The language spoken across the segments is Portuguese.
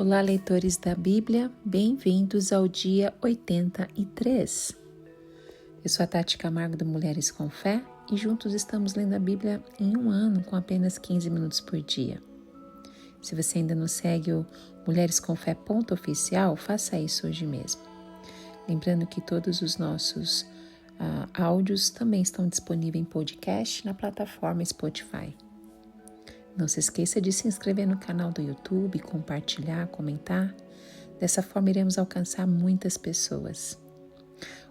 Olá, leitores da Bíblia, bem-vindos ao dia 83. Eu sou a Tati Camargo do Mulheres com Fé e juntos estamos lendo a Bíblia em um ano com apenas 15 minutos por dia. Se você ainda não segue o Mulheres com Fé @oficial, faça isso hoje mesmo. Lembrando que todos os nossos áudios também estão disponíveis em podcast na plataforma Spotify. Não se esqueça de se inscrever no canal do YouTube, compartilhar, comentar. Dessa forma iremos alcançar muitas pessoas.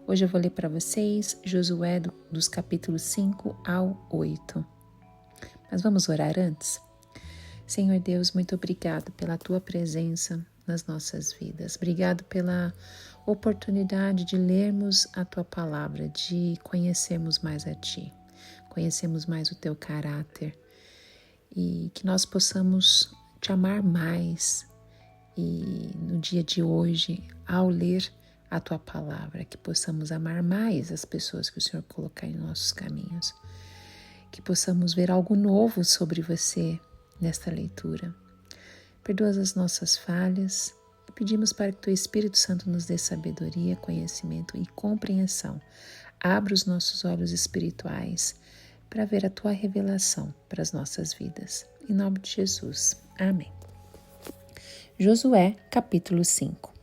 Hoje eu vou ler para vocês Josué dos capítulos 5 ao 8. Mas vamos orar antes? Senhor Deus, muito obrigado pela Tua presença nas nossas vidas. Obrigado pela oportunidade de lermos a Tua palavra, de conhecermos mais a Ti, conhecermos mais o Teu caráter, e que nós possamos Te amar mais e no dia de hoje, ao ler a Tua palavra, que possamos amar mais as pessoas que o Senhor colocar em nossos caminhos, que possamos ver algo novo sobre Você nesta leitura. Perdoa as nossas falhas e pedimos para que Teu Espírito Santo nos dê sabedoria, conhecimento e compreensão. Abra os nossos olhos espirituais para ver a Tua revelação para as nossas vidas. Em nome de Jesus. Amém. Josué, capítulo 5.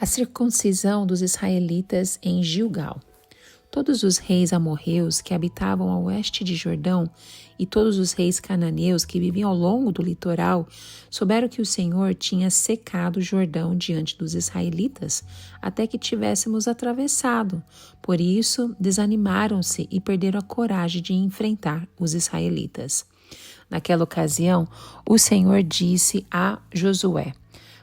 A circuncisão dos israelitas em Gilgal. Todos os reis amorreus que habitavam a oeste de Jordão e todos os reis cananeus que viviam ao longo do litoral souberam que o Senhor tinha secado o Jordão diante dos israelitas até que tivéssemos atravessado. Por isso, desanimaram-se e perderam a coragem de enfrentar os israelitas. Naquela ocasião, o Senhor disse a Josué: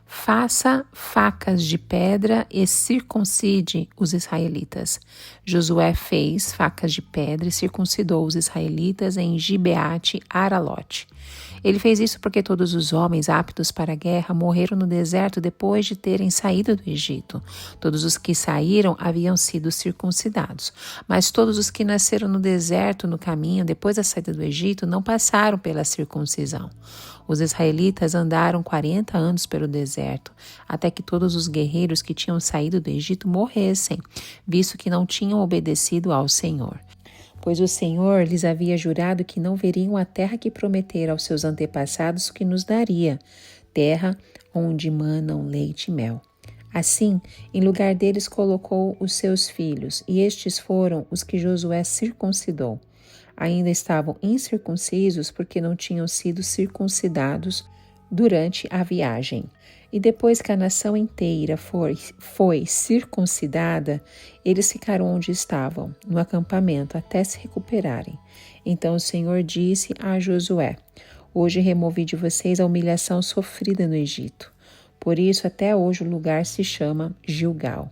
faça facas de pedra e circuncide os israelitas. Josué fez facas de pedra e circuncidou os israelitas em Gibeate Aralote. Ele fez isso porque todos os homens aptos para a guerra morreram no deserto depois de terem saído do Egito. Todos os que saíram haviam sido circuncidados, mas todos os que nasceram no deserto no caminho depois da saída do Egito não passaram pela circuncisão. Os israelitas andaram 40 anos pelo deserto, até que todos os guerreiros que tinham saído do Egito morressem, visto que não tinham obedecido ao Senhor. Pois o Senhor lhes havia jurado que não veriam a terra que prometera aos seus antepassados que nos daria, terra onde manam leite e mel. Assim, em lugar deles colocou os seus filhos, e estes foram os que Josué circuncidou. Ainda estavam incircuncisos porque não tinham sido circuncidados durante a viagem. E depois que a nação inteira foi circuncidada, eles ficaram onde estavam, no acampamento, até se recuperarem. Então o Senhor disse a Josué: hoje removi de vocês a humilhação sofrida no Egito. Por isso até hoje o lugar se chama Gilgal.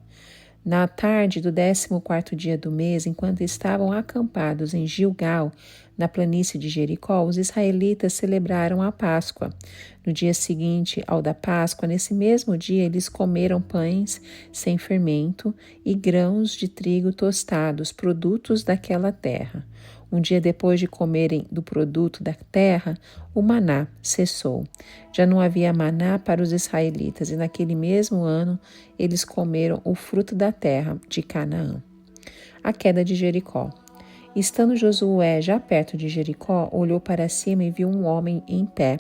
Na tarde do 14º dia do mês, enquanto estavam acampados em Gilgal, na planície de Jericó, os israelitas celebraram a Páscoa. No dia seguinte ao da Páscoa, nesse mesmo dia, eles comeram pães sem fermento e grãos de trigo tostados, produtos daquela terra. Um dia depois de comerem do produto da terra, o maná cessou. Já não havia maná para os israelitas, e naquele mesmo ano eles comeram o fruto da terra de Canaã. A queda de Jericó. Estando Josué já perto de Jericó, olhou para cima e viu um homem em pé,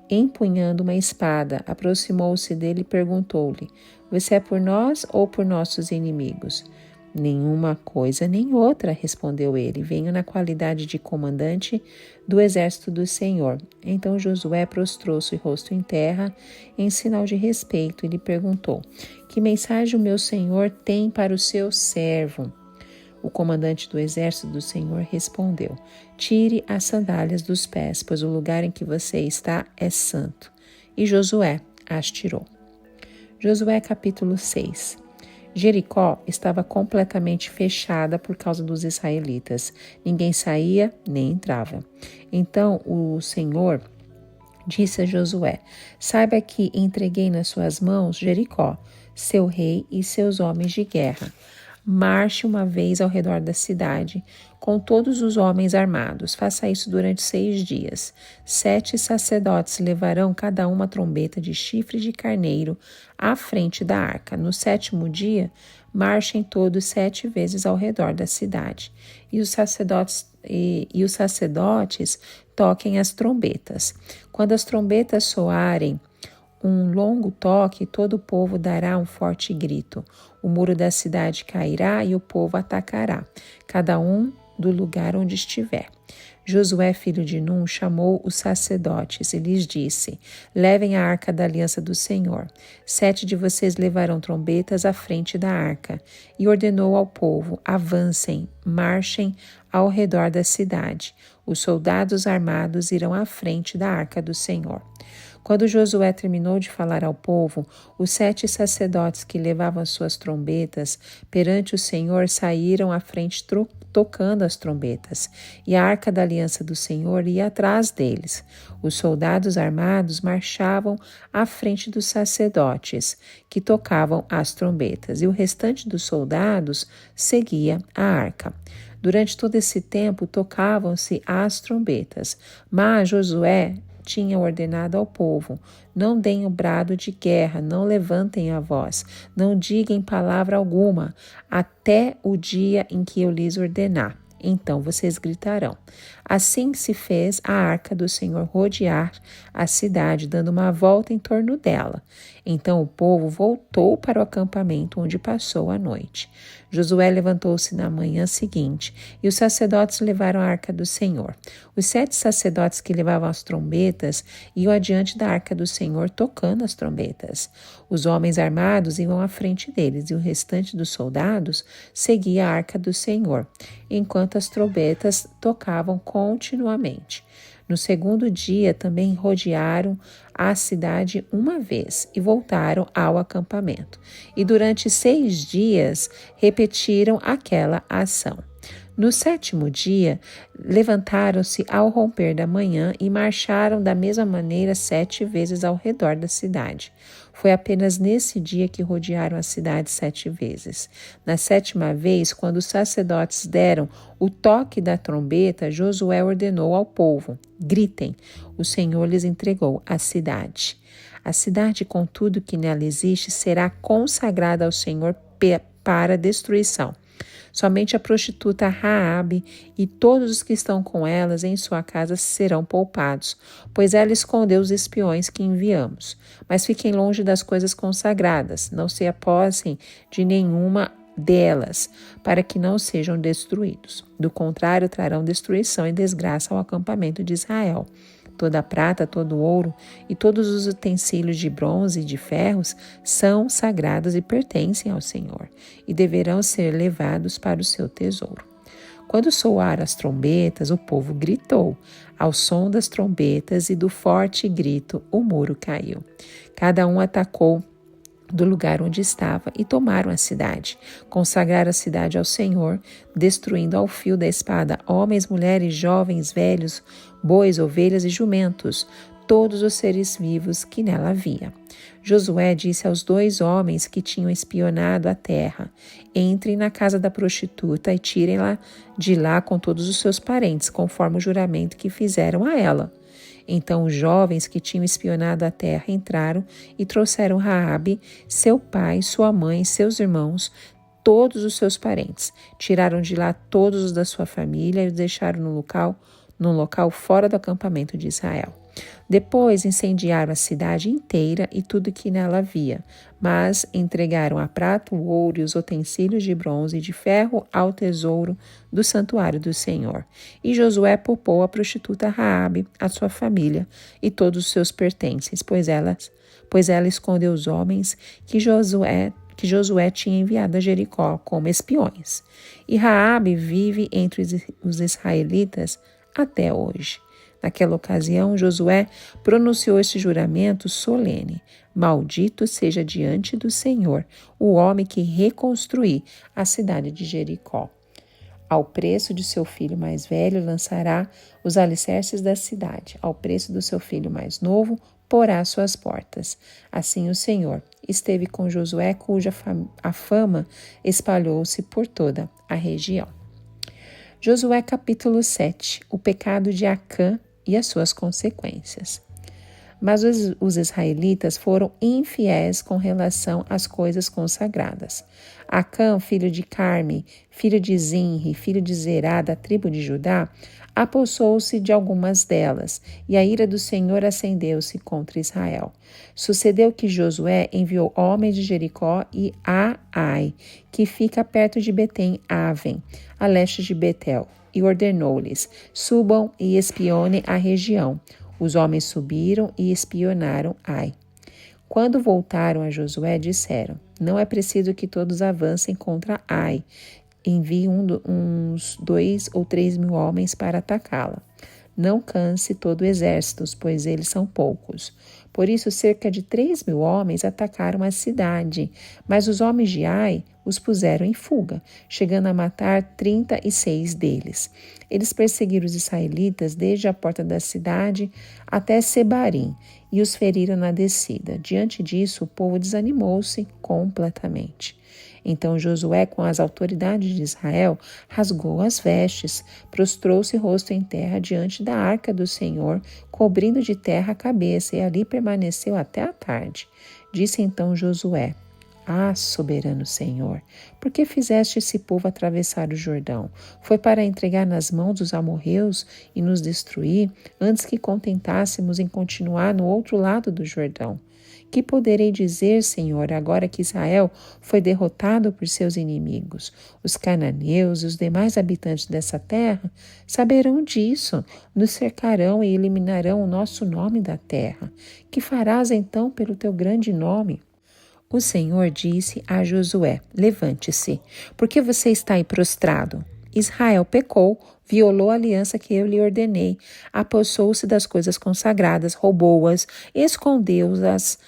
empunhando uma espada. Aproximou-se dele e perguntou-lhe: você é por nós ou por nossos inimigos? Nenhuma coisa nem outra, respondeu ele. Venho na qualidade de comandante do exército do Senhor. Então Josué prostrou-se rosto em terra, em sinal de respeito, e lhe perguntou: que mensagem o meu senhor tem para o seu servo? O comandante do exército do Senhor respondeu: tire as sandálias dos pés, pois o lugar em que você está é santo. E Josué as tirou. Josué capítulo 6. Jericó estava completamente fechada por causa dos israelitas. Ninguém saía nem entrava. Então o Senhor disse a Josué: saiba que entreguei nas suas mãos Jericó, seu rei e seus homens de guerra. Marche uma vez ao redor da cidade, com todos os homens armados. Faça isso durante 6 dias. 7 sacerdotes levarão cada uma trombeta de chifre de carneiro à frente da arca. No 7º dia, marchem todos 7 vezes ao redor da cidade. E os sacerdotes toquem as trombetas. Quando as trombetas soarem um longo toque, todo o povo dará um forte grito. O muro da cidade cairá e o povo atacará, cada um do lugar onde estiver. Josué, filho de Num, chamou os sacerdotes e lhes disse: levem a arca da aliança do Senhor. 7 de vocês levarão trombetas à frente da arca. E ordenou ao povo: avancem, marchem ao redor da cidade. Os soldados armados irão à frente da arca do Senhor. Quando Josué terminou de falar ao povo, os 7 sacerdotes que levavam suas trombetas perante o Senhor saíram à frente tocando as trombetas, e a arca da aliança do Senhor ia atrás deles. Os soldados armados marchavam à frente dos sacerdotes, que tocavam as trombetas, e o restante dos soldados seguia a arca. Durante todo esse tempo tocavam-se as trombetas, mas Josué tinha ordenado ao povo: não deem o brado de guerra, não levantem a voz, não digam palavra alguma, até o dia em que eu lhes ordenar. Então vocês gritarão. Assim se fez a arca do Senhor rodear a cidade, dando uma volta em torno dela. Então o povo voltou para o acampamento onde passou a noite. Josué levantou-se na manhã seguinte, e os sacerdotes levaram a arca do Senhor. Os 7 sacerdotes que levavam as trombetas iam adiante da arca do Senhor, tocando as trombetas. Os homens armados iam à frente deles, e o restante dos soldados seguia a arca do Senhor, enquanto as trombetas tocavam continuamente. No 2º dia também rodearam a cidade uma vez e voltaram ao acampamento. E durante 6 dias repetiram aquela ação. No 7º dia, levantaram-se ao romper da manhã e marcharam da mesma maneira 7 vezes ao redor da cidade. Foi apenas nesse dia que rodearam a cidade 7 vezes. Na 7ª vez, quando os sacerdotes deram o toque da trombeta, Josué ordenou ao povo: gritem, o Senhor lhes entregou a cidade. A cidade, com tudo que nela existe, será consagrada ao Senhor para destruição. Somente a prostituta Raabe e todos os que estão com elas em sua casa serão poupados, pois ela escondeu os espiões que enviamos. Mas fiquem longe das coisas consagradas, não se apossem de nenhuma delas, para que não sejam destruídos. Do contrário, trarão destruição e desgraça ao acampamento de Israel. Toda a prata, todo o ouro e todos os utensílios de bronze e de ferros são sagrados e pertencem ao Senhor, e deverão ser levados para o seu tesouro. Quando soaram as trombetas, o povo gritou. Ao som das trombetas e do forte grito, o muro caiu. Cada um atacou do lugar onde estava e tomaram a cidade. Consagraram a cidade ao Senhor, destruindo ao fio da espada homens, mulheres, jovens, velhos, bois, ovelhas e jumentos, todos os seres vivos que nela havia. Josué disse aos 2 homens que tinham espionado a terra: entrem na casa da prostituta e tirem-la de lá com todos os seus parentes, conforme o juramento que fizeram a ela. Então os jovens que tinham espionado a terra entraram e trouxeram Raabe, seu pai, sua mãe, seus irmãos, todos os seus parentes. Tiraram de lá todos os da sua família e os deixaram num local fora do acampamento de Israel. Depois incendiaram a cidade inteira e tudo que nela havia, mas entregaram a prata, o ouro e os utensílios de bronze e de ferro ao tesouro do santuário do Senhor. E Josué poupou a prostituta Raabe, a sua família e todos os seus pertences, pois ela escondeu os homens que Josué tinha enviado a Jericó como espiões. E Raabe vive entre os israelitas até hoje. Naquela ocasião, Josué pronunciou este juramento solene: maldito seja diante do Senhor o homem que reconstruir a cidade de Jericó. Ao preço de seu filho mais velho lançará os alicerces da cidade, ao preço do seu filho mais novo porá suas portas. Assim o Senhor esteve com Josué, cuja a fama espalhou-se por toda a região. Josué capítulo 7, o pecado de Acã e as suas consequências. Mas os israelitas foram infiéis com relação às coisas consagradas. Acã, filho de Carme, filho de Zinri, filho de Zerá, da tribo de Judá, apossou-se de algumas delas, e a ira do Senhor acendeu-se contra Israel. Sucedeu que Josué enviou homens de Jericó e Ai, que fica perto de Betem-Aven, a leste de Betel, e ordenou-lhes: subam e espionem a região. Os homens subiram e espionaram Ai. Quando voltaram a Josué, disseram: não é preciso que todos avancem contra Ai. Envie uns 2 ou 3 mil homens para atacá-la. Não canse todo o exército, pois eles são poucos. Por isso, cerca de 3 mil homens atacaram a cidade, mas os homens de Ai os puseram em fuga, chegando a matar 36 deles. Eles perseguiram os israelitas desde a porta da cidade até Sebarim e os feriram na descida. Diante disso, o povo desanimou-se completamente. Então Josué, com as autoridades de Israel, rasgou as vestes, prostrou-se rosto em terra diante da arca do Senhor, cobrindo de terra a cabeça, e ali permaneceu até a tarde. Disse então Josué: ah, soberano Senhor, por que fizeste esse povo atravessar o Jordão? Foi para entregar nas mãos dos amorreus e nos destruir, antes que contentássemos em continuar no outro lado do Jordão? Que poderei dizer, Senhor, agora que Israel foi derrotado por seus inimigos? Os cananeus e os demais habitantes dessa terra saberão disso, nos cercarão e eliminarão o nosso nome da terra. Que farás então pelo teu grande nome? O Senhor disse a Josué: levante-se, porque você está aí prostrado. Israel pecou, violou a aliança que eu lhe ordenei, apossou-se das coisas consagradas, roubou-as, escondeu-as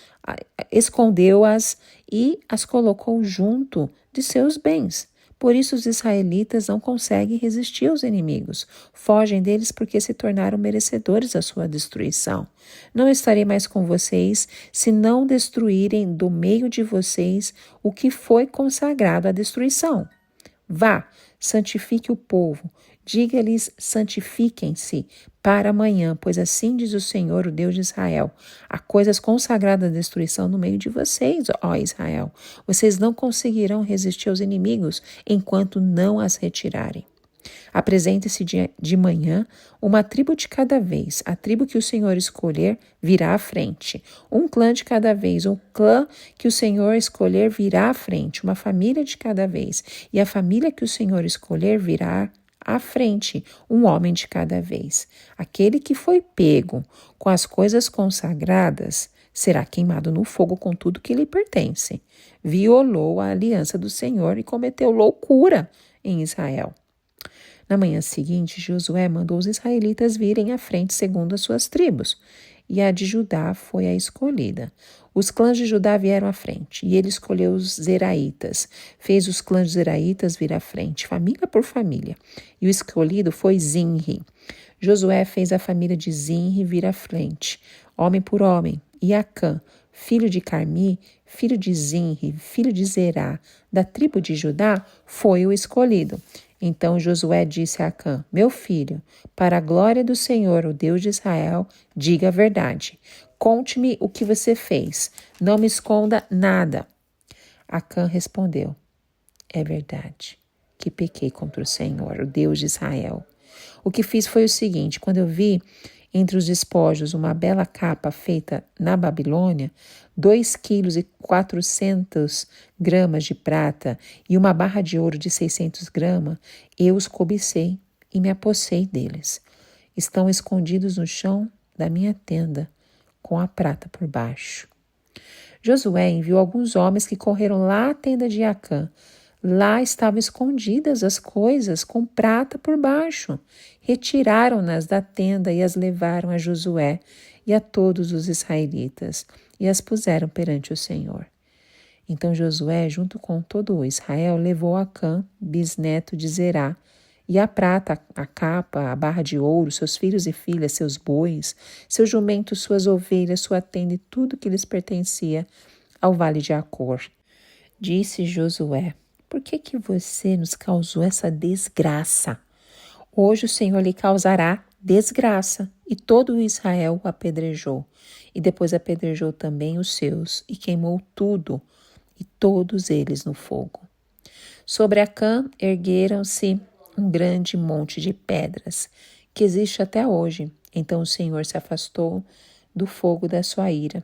e as colocou junto de seus bens. Por isso os israelitas não conseguem resistir aos inimigos. Fogem deles porque se tornaram merecedores da sua destruição. Não estarei mais com vocês se não destruírem do meio de vocês o que foi consagrado à destruição. Vá, santifique o povo. Diga-lhes: santifiquem-se para amanhã, pois assim diz o Senhor, o Deus de Israel: há coisas consagradas à destruição no meio de vocês, ó Israel. Vocês não conseguirão resistir aos inimigos enquanto não as retirarem. Apresente-se de manhã, uma tribo de cada vez. A tribo que o Senhor escolher virá à frente. Um clã de cada vez. O clã que o Senhor escolher virá à frente. Uma família de cada vez. E a família que o Senhor escolher virá à frente, um homem de cada vez. Aquele que foi pego com as coisas consagradas será queimado no fogo com tudo que lhe pertence. Violou a aliança do Senhor e cometeu loucura em Israel. Na manhã seguinte, Josué mandou os israelitas virem à frente segundo as suas tribos, e a de Judá foi a escolhida. Os clãs de Judá vieram à frente, e ele escolheu os zeraitas. Fez os clãs de zeraitas vir à frente, família por família, e o escolhido foi Zinri. Josué fez a família de Zinri vir à frente, homem por homem, e Acã, filho de Carmi, filho de Zinri, filho de Zerá, da tribo de Judá, foi o escolhido. Então Josué disse a Acã: meu filho, para a glória do Senhor, o Deus de Israel, diga a verdade. Conte-me o que você fez. Não me esconda nada. Acã respondeu: é verdade que pequei contra o Senhor, o Deus de Israel. O que fiz foi o seguinte: quando eu vi entre os despojos uma bela capa feita na Babilônia, 2,4 kg de prata e uma barra de ouro de 600 gramas, eu os cobicei e me apossei deles. Estão escondidos no chão da minha tenda, com a prata por baixo. Josué enviou alguns homens que correram lá à tenda de Acã. Lá estavam escondidas as coisas com prata por baixo. Retiraram-nas da tenda e as levaram a Josué e a todos os israelitas e as puseram perante o Senhor. Então Josué, junto com todo o Israel, levou Acã, bisneto de Zerá, e a prata, a capa, a barra de ouro, seus filhos e filhas, seus bois, seus jumentos, suas ovelhas, sua tenda e tudo que lhes pertencia ao vale de Acor. Disse Josué: por que você nos causou essa desgraça? Hoje o Senhor lhe causará desgraça. E todo Israel o apedrejou. E depois apedrejou também os seus, e queimou tudo, e todos eles no fogo. Sobre Acã ergueram-se um grande monte de pedras, que existe até hoje. Então o Senhor se afastou do fogo da sua ira.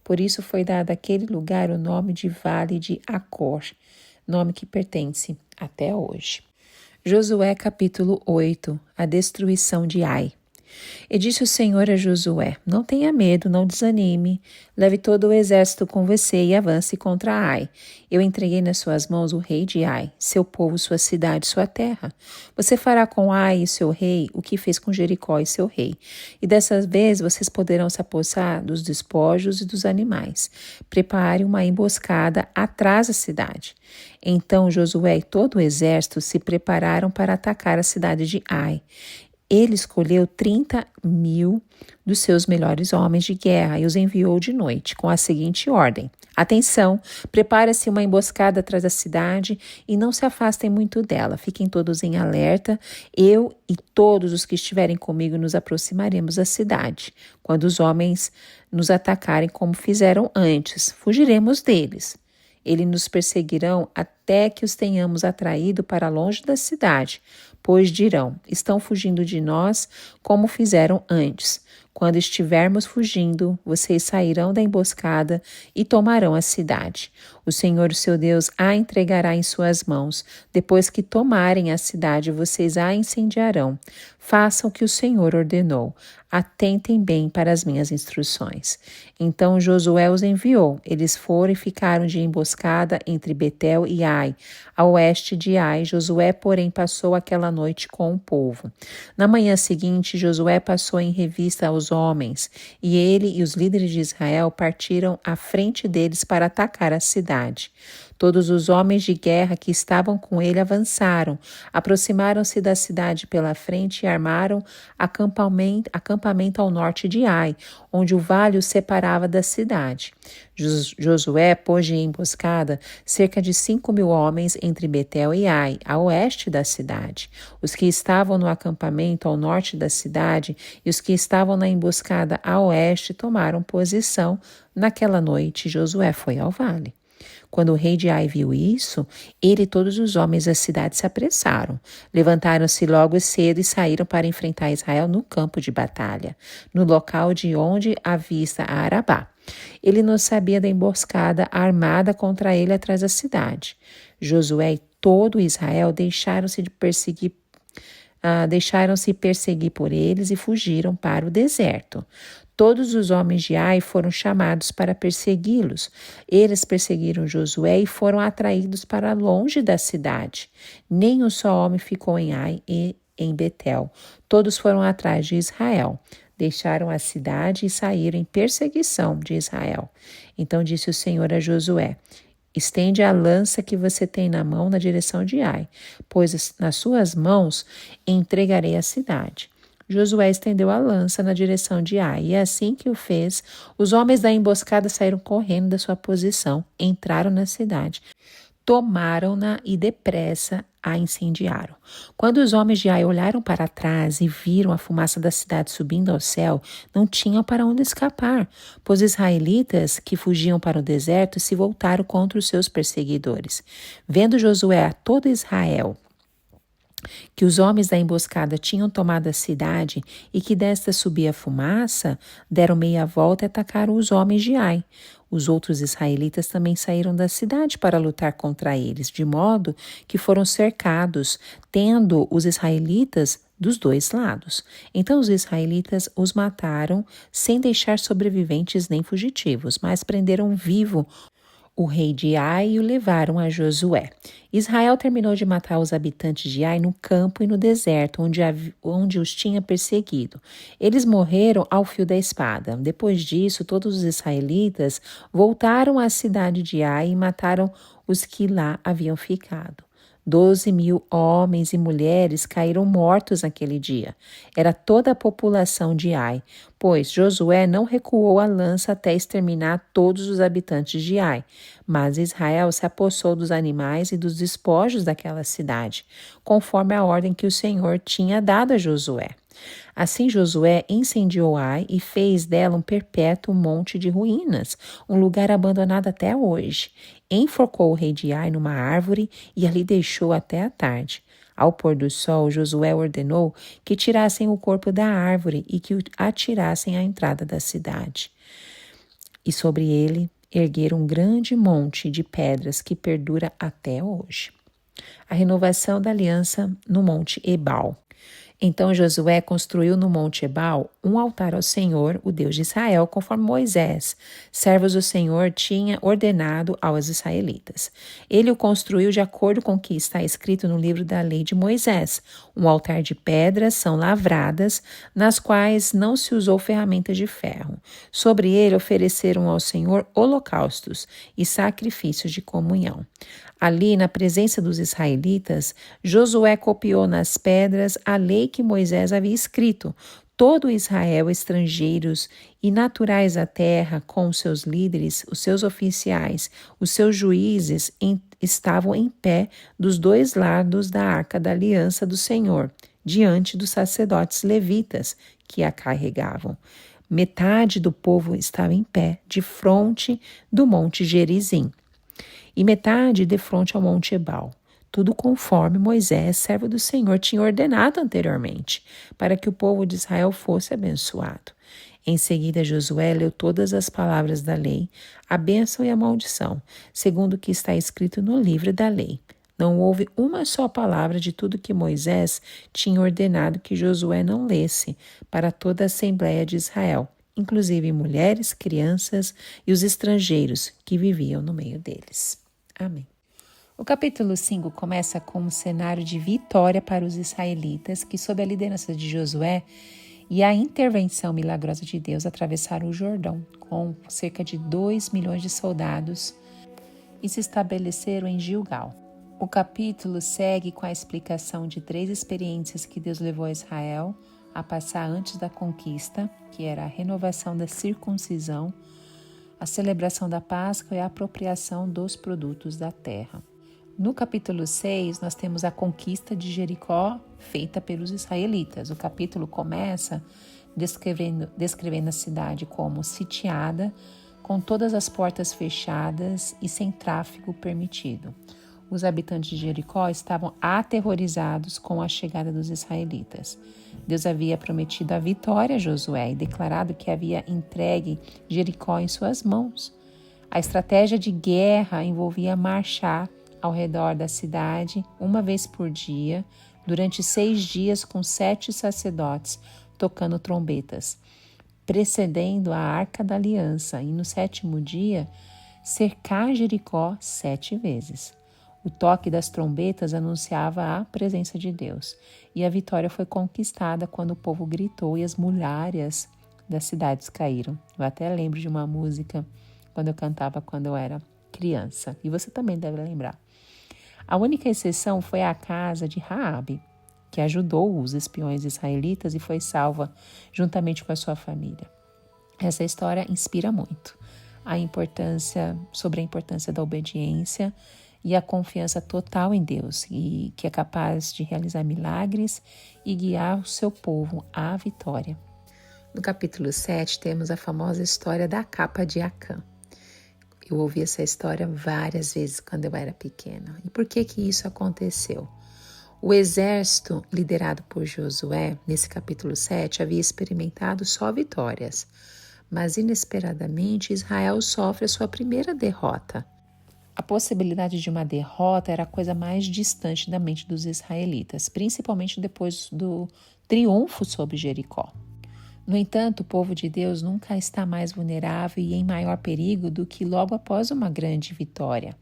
Por isso foi dado àquele lugar o nome de Vale de Acor, nome que pertence até hoje. Josué capítulo 8, a destruição de Ai. E disse o Senhor a Josué: Não tenha medo, não desanime. Leve todo o exército com você e avance contra Ai. Eu entreguei nas suas mãos o rei de Ai, seu povo, sua cidade, sua terra. Você fará com Ai e seu rei o que fez com Jericó e seu rei. E dessa vez vocês poderão se apossar dos despojos e dos animais. Prepare uma emboscada atrás da cidade. Então Josué e todo o exército se prepararam para atacar a cidade de Ai. Ele escolheu 30.000 dos seus melhores homens de guerra e os enviou de noite, com a seguinte ordem: Atenção, prepare-se uma emboscada atrás da cidade e não se afastem muito dela. Fiquem todos em alerta. Eu e todos os que estiverem comigo nos aproximaremos da cidade. Quando os homens nos atacarem como fizeram antes, fugiremos deles. Eles nos perseguirão até que os tenhamos atraído para longe da cidade, pois dirão: estão fugindo de nós como fizeram antes. Quando estivermos fugindo, vocês sairão da emboscada e tomarão a cidade. O Senhor, seu Deus, a entregará em suas mãos. Depois que tomarem a cidade, vocês a incendiarão. Façam o que o Senhor ordenou. Atentem bem para as minhas instruções. Então Josué os enviou. Eles foram e ficaram de emboscada entre Betel e Ai, a oeste de Ai. Josué, porém, passou aquela noite com o povo. Na manhã seguinte, Josué passou em revista aos homens, e ele e os líderes de Israel partiram à frente deles para atacar a cidade. Todos os homens de guerra que estavam com ele avançaram, aproximaram-se da cidade pela frente e armaram acampamento ao norte de Ai, onde o vale os separava da cidade. Josué pôs de emboscada cerca de 5.000 homens entre Betel e Ai, a oeste da cidade. Os que estavam no acampamento ao norte da cidade e os que estavam na emboscada a oeste tomaram posição. Naquela noite, Josué foi ao vale. Quando o rei de Ai viu isso, ele e todos os homens da cidade se apressaram. Levantaram-se logo cedo e saíram para enfrentar Israel no campo de batalha, no local de onde avista a Arabá. Ele não sabia da emboscada armada contra ele atrás da cidade. Josué e todo Israel deixaram-se perseguir por eles e fugiram para o deserto. Todos os homens de Ai foram chamados para persegui-los. Eles perseguiram Josué e foram atraídos para longe da cidade. Nem um só homem ficou em Ai e em Betel. Todos foram atrás de Israel. Deixaram a cidade e saíram em perseguição de Israel. Então disse o Senhor a Josué: Estende a lança que você tem na mão na direção de Ai, pois nas suas mãos entregarei a cidade. Josué estendeu a lança na direção de Ai, e assim que o fez, os homens da emboscada saíram correndo da sua posição, entraram na cidade, tomaram-na e depressa a incendiaram. Quando os homens de Ai olharam para trás e viram a fumaça da cidade subindo ao céu, não tinham para onde escapar, pois os israelitas que fugiam para o deserto se voltaram contra os seus perseguidores. Vendo Josué a todo Israel que os homens da emboscada tinham tomado a cidade e que desta subia fumaça, deram meia volta e atacaram os homens de Ai. Os outros israelitas também saíram da cidade para lutar contra eles, de modo que foram cercados, tendo os israelitas dos dois lados. Então os israelitas os mataram sem deixar sobreviventes nem fugitivos, mas prenderam vivo o rei de Ai e o levaram a Josué. Israel terminou de matar os habitantes de Ai no campo e no deserto, onde os tinha perseguido. Eles morreram ao fio da espada. Depois disso, todos os israelitas voltaram à cidade de Ai e mataram os que lá haviam ficado. 12.000 homens e mulheres caíram mortos naquele dia. Era toda a população de Ai, pois Josué não recuou a lança até exterminar todos os habitantes de Ai. Mas Israel se apossou dos animais e dos despojos daquela cidade, conforme a ordem que o Senhor tinha dado a Josué. Assim Josué incendiou Ai e fez dela um perpétuo monte de ruínas, um lugar abandonado até hoje. Enforcou o rei de Ai numa árvore e ali deixou até a tarde. Ao pôr do sol, Josué ordenou que tirassem o corpo da árvore e que o atirassem à entrada da cidade. E sobre ele ergueram um grande monte de pedras que perdura até hoje. A renovação da aliança no Monte Ebal. Então Josué construiu no Monte Ebal um altar ao Senhor, o Deus de Israel, conforme Moisés, servos do Senhor, tinha ordenado aos israelitas. Ele o construiu de acordo com o que está escrito no livro da lei de Moisés. Um altar de pedras são lavradas, nas quais não se usou ferramentas de ferro. Sobre ele ofereceram ao Senhor holocaustos e sacrifícios de comunhão. Ali, na presença dos israelitas, Josué copiou nas pedras a lei que Moisés havia escrito. Todo Israel, estrangeiros e naturais da terra, com os seus líderes, os seus oficiais, os seus juízes, estavam em pé dos dois lados da arca da aliança do Senhor, diante dos sacerdotes levitas que a carregavam. Metade do povo estava em pé, de frente do monte Gerizim, e metade defronte ao monte Ebal, tudo conforme Moisés, servo do Senhor, tinha ordenado anteriormente, para que o povo de Israel fosse abençoado. Em seguida, Josué leu todas as palavras da lei, a bênção e a maldição, segundo o que está escrito no livro da lei. Não houve uma só palavra de tudo que Moisés tinha ordenado que Josué não lesse para toda a Assembleia de Israel, inclusive mulheres, crianças e os estrangeiros que viviam no meio deles. Amém. O capítulo 5 começa com um cenário de vitória para os israelitas que, sob a liderança de Josué e a intervenção milagrosa de Deus, atravessaram o Jordão com cerca de 2 milhões de soldados e se estabeleceram em Gilgal. O capítulo segue com a explicação de 3 experiências que Deus levou a Israel a passar antes da conquista, que era a renovação da circuncisão, a celebração da Páscoa e a apropriação dos produtos da terra. No capítulo 6, nós temos a conquista de Jericó feita pelos israelitas. O capítulo começa descrevendo a cidade como sitiada, com todas as portas fechadas e sem tráfego permitido. Os habitantes de Jericó estavam aterrorizados com a chegada dos israelitas. Deus havia prometido a vitória a Josué e declarado que havia entregue Jericó em suas mãos. A estratégia de guerra envolvia marchar ao redor da cidade uma vez por dia, durante 6 dias com 7 sacerdotes tocando trombetas, precedendo a Arca da Aliança, e no 7º dia cercar Jericó 7 vezes. O toque das trombetas anunciava a presença de Deus, e a vitória foi conquistada quando o povo gritou e as muralhas das cidades caíram. Eu até lembro de uma música quando eu cantava quando eu era criança, e você também deve lembrar. A única exceção foi a casa de Raabe, que ajudou os espiões israelitas e foi salva juntamente com a sua família. Essa história inspira muito sobre a importância da obediência e a confiança total em Deus, e que é capaz de realizar milagres e guiar o seu povo à vitória. No capítulo 7 temos a famosa história da capa de Acã. Eu ouvi essa história várias vezes quando eu era pequena. E por que isso aconteceu? O exército liderado por Josué, nesse capítulo 7, havia experimentado só vitórias, mas inesperadamente Israel sofre a sua primeira derrota. A possibilidade de uma derrota era a coisa mais distante da mente dos israelitas, principalmente depois do triunfo sobre Jericó. No entanto, o povo de Deus nunca está mais vulnerável e em maior perigo do que logo após uma grande vitória.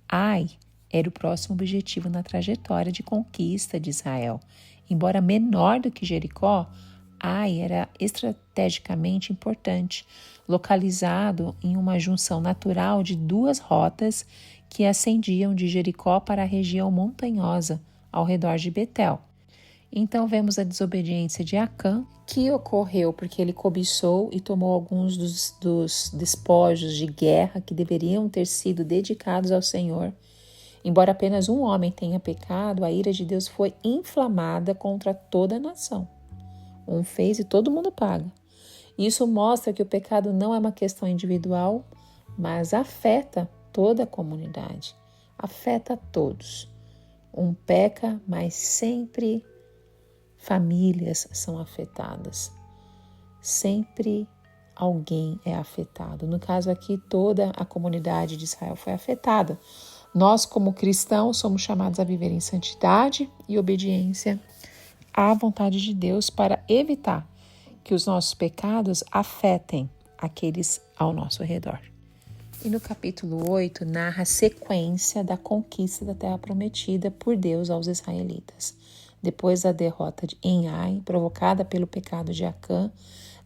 Ai era o próximo objetivo na trajetória de conquista de Israel. Embora menor do que Jericó, Ai era estrategicamente importante, localizado em uma junção natural de 2 rotas que ascendiam de Jericó para a região montanhosa ao redor de Betel. Então vemos a desobediência de Acã, que ocorreu porque ele cobiçou e tomou alguns dos despojos de guerra que deveriam ter sido dedicados ao Senhor. Embora apenas um homem tenha pecado, a ira de Deus foi inflamada contra toda a nação. Um fez e todo mundo paga. Isso mostra que o pecado não é uma questão individual, mas afeta toda a comunidade, afeta todos. Um peca, mas sempre famílias são afetadas. Sempre alguém é afetado. No caso aqui, toda a comunidade de Israel foi afetada. Nós, como cristãos, somos chamados a viver em santidade e obediência à vontade de Deus para evitar que os nossos pecados afetem aqueles ao nosso redor. E no capítulo 8, narra a sequência da conquista da terra prometida por Deus aos israelitas. Depois da derrota em Ai, provocada pelo pecado de Acã,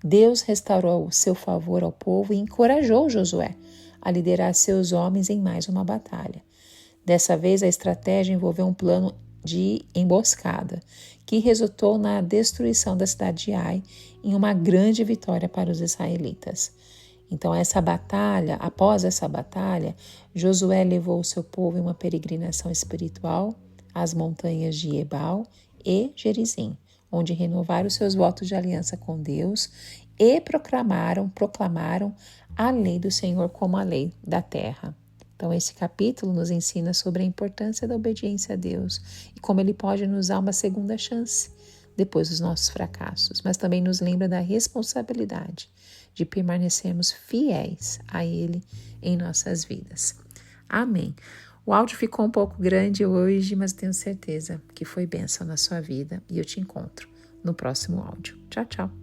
Deus restaurou o seu favor ao povo e encorajou Josué a liderar seus homens em mais uma batalha. Dessa vez, a estratégia envolveu um plano de emboscada, que resultou na destruição da cidade de Ai em uma grande vitória para os israelitas. Então, após essa batalha, Josué levou o seu povo em uma peregrinação espiritual às montanhas de Ebal e Gerizim, onde renovaram seus votos de aliança com Deus e proclamaram a lei do Senhor como a lei da terra. Então, esse capítulo nos ensina sobre a importância da obediência a Deus e como Ele pode nos dar uma segunda chance depois dos nossos fracassos, mas também nos lembra da responsabilidade de permanecermos fiéis a Ele em nossas vidas. Amém. O áudio ficou um pouco grande hoje, mas tenho certeza que foi bênção na sua vida e eu te encontro no próximo áudio. Tchau, tchau.